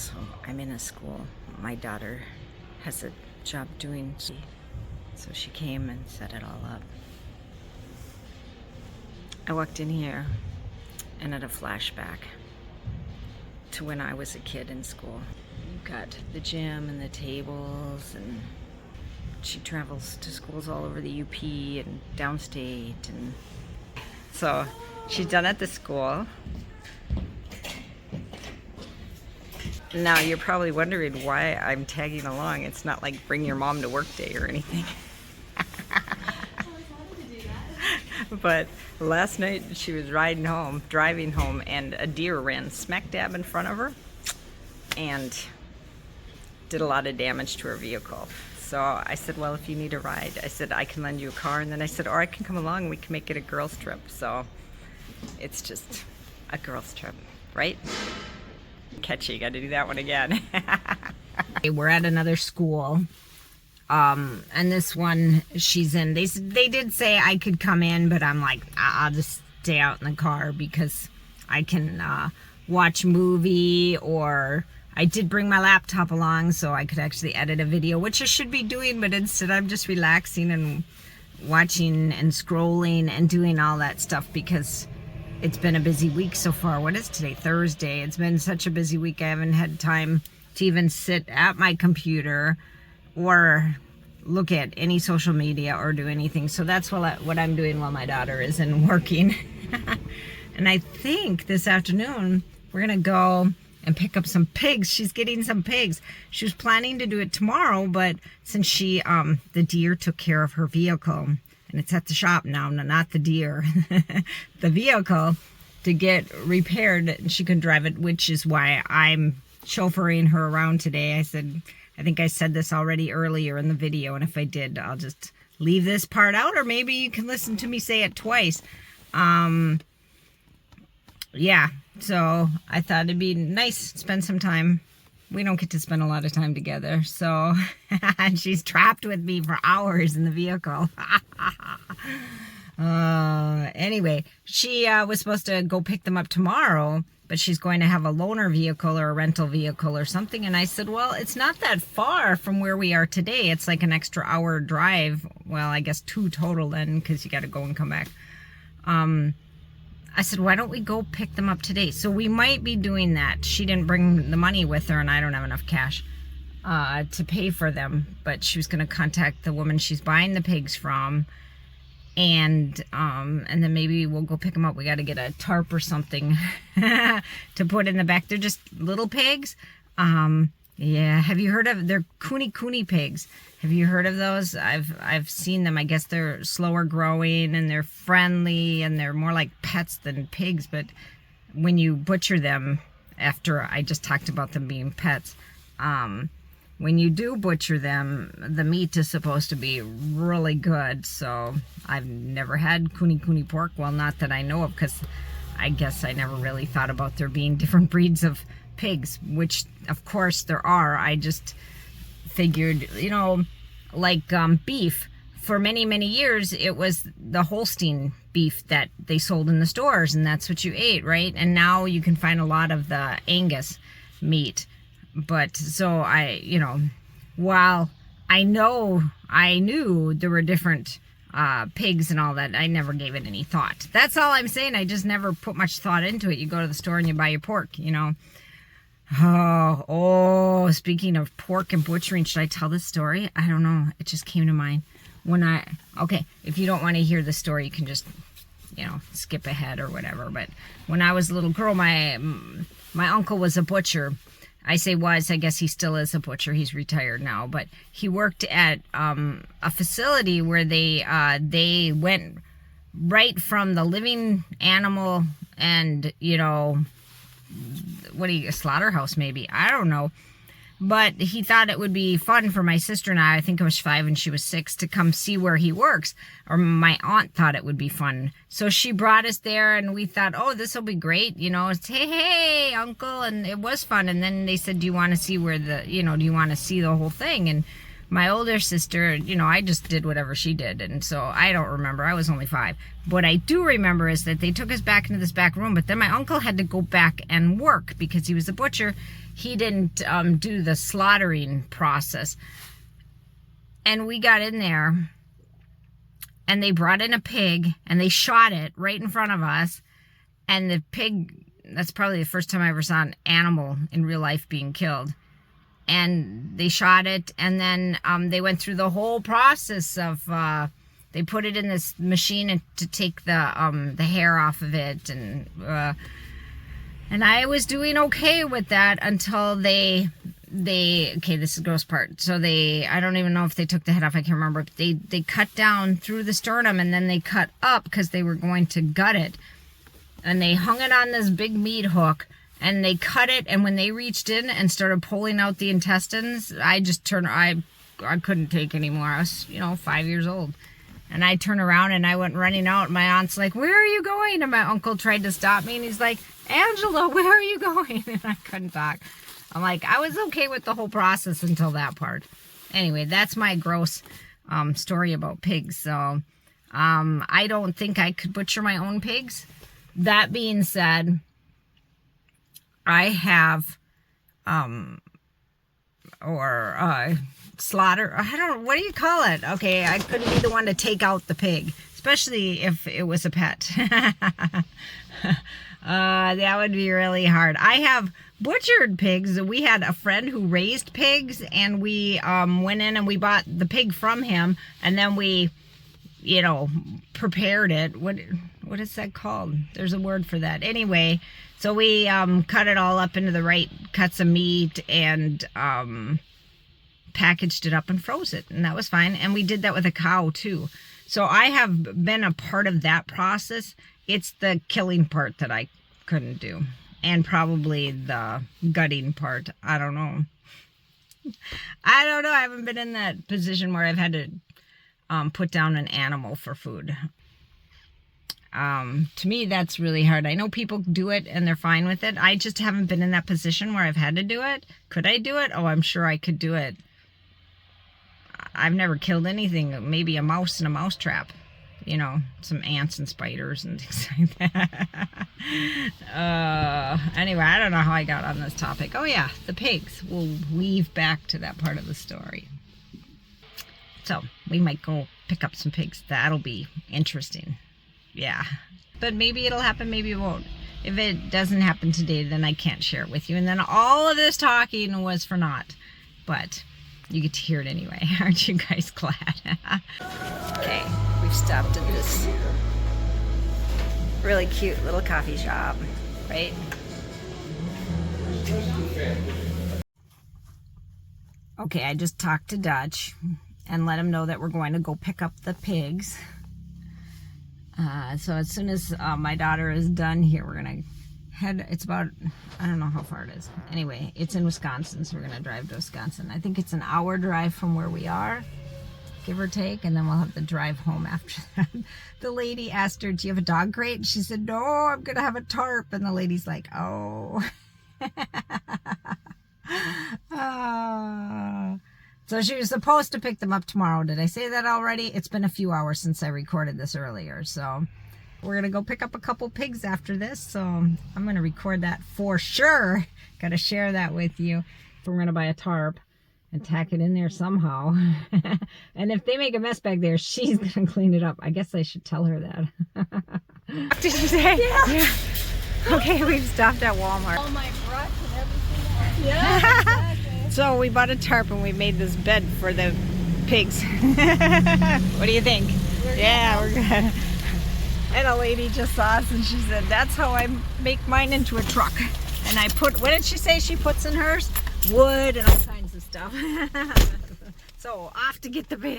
So I'm in a school. My daughter has a job doing, so she came and set it all up. I walked in here and had a flashback to when I was a kid in school. You've got the gym and the tables, and she travels to schools all over the UP and downstate, and so she's done at the school. Now you're probably wondering why I'm tagging along. It's not like bring your mom to work day or anything. But last night she was driving home, and a deer ran smack dab in front of her and did a lot of damage to her vehicle. So I said, well, if you need a ride, I said, I can lend you a car. And then I said, or I can come along and we can make it a girls trip. So it's just a girls trip, right? Catchy, got to do that one again. We're at another school. And this one she's in, they did say I could come in, but I'm like, I'll just stay out in the car because I can watch movie, or I did bring my laptop along so I could actually edit a video, which I should be doing, but instead I'm just relaxing and watching and scrolling and doing all that stuff because it's been a busy week so far. What is today? Thursday. It's been such a busy week. I haven't had time to even sit at my computer or look at any social media or do anything. So that's what I'm doing while my daughter isn't working. And I think this afternoon we're going to go and pick up some pigs. She's getting some pigs. She was planning to do it tomorrow, but since the deer took care of her vehicle, and it's at the shop now, not the deer, the vehicle, to get repaired, and she can drive it, which is why I'm chauffeuring her around today. I think I said this already earlier in the video, and if I did, I'll just leave this part out, or maybe you can listen to me say it twice. Yeah, so I thought it'd be nice to spend some time. We don't get to spend a lot of time together, so and she's trapped with me for hours in the vehicle. Anyway, she was supposed to go pick them up tomorrow, but she's going to have a loaner vehicle or a rental vehicle or something. And I said, well, it's not that far from where we are today. It's like an extra hour drive. Well, I guess 2 total then, because you got to go and come back. I said, why don't we go pick them up today? So we might be doing that. She didn't bring the money with her, and I don't have enough cash to pay for them. But she was going to contact the woman she's buying the pigs from, and then maybe we'll go pick them up. We got to get a tarp or something to put in the back. They're just little pigs. Yeah, have you heard of? They're kuni pigs. Have you heard of those? I've seen them. I guess they're slower growing and they're friendly and they're more like pets than pigs. But when you butcher them, after I just talked about them being pets, when you do butcher them, the meat is supposed to be really good. So I've never had kuni pork. Well, not that I know of, because I guess I never really thought about there being different breeds of pigs, which of course there are. I just figured, like beef, for many years it was the Holstein beef that they sold in the stores, and that's what you ate, right? And now you can find a lot of the Angus meat. But so while I knew there were different pigs and all that, I never gave it any thought. That's all I'm saying. I just never put much thought into it. You go to the store and you buy your pork, Oh, speaking of pork and butchering, should I tell this story? I don't know. It just came to mind. Okay, if you don't want to hear the story, you can just, skip ahead or whatever. But when I was a little girl, my uncle was a butcher. I say was, I guess he still is a butcher. He's retired now, but he worked at a facility where they went right from the living animal and, a slaughterhouse maybe, I don't know, but he thought it would be fun for my sister and I think I was 5 and she was 6, to come see where he works, or my aunt thought it would be fun, so she brought us there, and we thought, oh, this will be great, it's hey uncle, and it was fun. And then they said, do you want to see where do you want to see the whole thing? And my older sister, you know, I just did whatever she did. And so I don't remember. I was only 5. What I do remember is that they took us back into this back room, but then my uncle had to go back and work because he was a butcher. He didn't do the slaughtering process. And we got in there and they brought in a pig and they shot it right in front of us. And the pig, that's probably the first time I ever saw an animal in real life being killed. And they shot it, and then they went through the whole process of, they put it in this machine to take the hair off of it, and I was doing okay with that until okay, this is the gross part. So I don't even know if they took the head off, I can't remember. But they cut down through the sternum, and then they cut up because they were going to gut it. And they hung it on this big meat hook, and they cut it, and when they reached in and started pulling out the intestines, I just turned, I couldn't take anymore. I was, 5 years old. And I turned around and I went running out, and my aunt's like, "Where are you going?" And my uncle tried to stop me, and he's like, "Angela, where are you going?" And I couldn't talk. I'm like, I was okay with the whole process until that part. Anyway, that's my gross story about pigs. So I don't think I could butcher my own pigs. That being said, I have, slaughter, I don't know, what do you call it? Okay, I couldn't be the one to take out the pig, especially if it was a pet. That would be really hard. I have butchered pigs. We had a friend who raised pigs, and we went in and we bought the pig from him, and then we, prepared it. What is that called? There's a word for that. Anyway, so we cut it all up into the right cuts of meat and packaged it up and froze it, and that was fine. And we did that with a cow too. So I have been a part of that process. It's the killing part that I couldn't do, and probably the gutting part. I don't know. I haven't been in that position where I've had to put down an animal for food. To me, that's really hard. I know people do it and they're fine with it. I just haven't been in that position where I've had to do it. Could I do it? Oh, I'm sure I could do it. I've never killed anything. Maybe a mouse in a mouse trap. Some ants and spiders and things like that. Anyway, I don't know how I got on this topic. Oh yeah, the pigs. We'll weave back to that part of the story. So we might go pick up some pigs. That'll be interesting. Yeah. But maybe it'll happen, maybe it won't. If it doesn't happen today, then I can't share it with you. And then all of this talking was for naught. But you get to hear it anyway. Aren't you guys glad? Okay, we've stopped at this really cute little coffee shop, right? Okay, I just talked to Dutch and let him know that we're going to go pick up the pigs. So as soon as my daughter is done here, we're going to head, it's about, I don't know how far it is. Anyway, it's in Wisconsin, so we're going to drive to Wisconsin. I think it's an hour drive from where we are, give or take, and then we'll have to drive home after that. The lady asked her, "Do you have a dog crate?" And she said, "No, I'm going to have a tarp." And the lady's like, "Oh." So she was supposed to pick them up tomorrow. Did I say that already? It's been a few hours since I recorded this earlier. So we're going to go pick up a couple pigs after this. So I'm going to record that for sure. Got to share that with you. We're going to buy a tarp and tack it in there somehow. And if they make a mess back there, she's going to clean it up. I guess I should tell her that. Did you say? Yeah. Okay, we've stopped at Walmart. All my brush and everything. Yeah, exactly. So we bought a tarp and we made this bed for the pigs. What do you think? We're good. And a lady just saw us and she said, "That's how I make mine into a truck." And I put, what did she say she puts in hers? Wood and all kinds of stuff. So off to get the pigs.